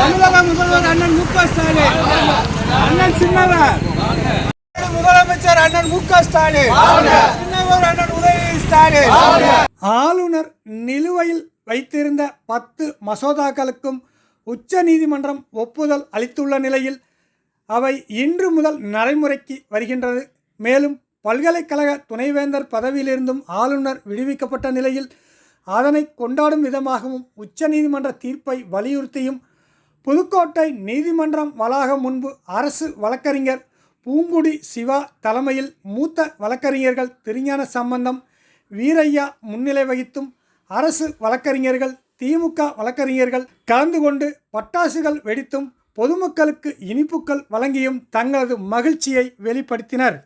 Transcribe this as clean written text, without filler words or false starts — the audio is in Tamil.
தமிழக முதல்வர் அண்ணன் மு க ஸ்டாலின், அண்ணன் சின்னவர் முதலமைச்சர் அண்ணன் மு க ஸ்டாலின், சின்னவர் அண்ணன் உதயநிதி ஸ்டாலின். ஆளுநர் நிலுவையில் வைத்திருந்த 10 மசோதாக்களுக்கும் உச்ச நீதிமன்றம் ஒப்புதல் அளித்துள்ள நிலையில் அவை இன்று முதல் நடைமுறைக்கு வருகின்றது. மேலும் பல்கலைக்கழக துணைவேந்தர் பதவியிலிருந்தும் ஆளுநர் விடுவிக்கப்பட்ட நிலையில் அதனை கொண்டாடும் விதமாகவும் உச்ச நீதிமன்ற தீர்ப்பை வலியுறுத்தியும் புதுக்கோட்டை நீதிமன்றம் வளாகம் முன்பு அரசு வழக்கறிஞர் பூங்குடி சிவா தலைமையில் மூத்த வழக்கறிஞர்கள் திருஞான சம்பந்தம், வீரையா முன்னிலை வகித்தும் அரசு வழக்கறிஞர்கள், திமுக வழக்கறிஞர்கள் கலந்து கொண்டு பட்டாசுகள் வெடித்தும் பொதுமக்களுக்கு இனிப்புகள் வழங்கியும் தங்களது மகிழ்ச்சியை வெளிப்படுத்தினர்.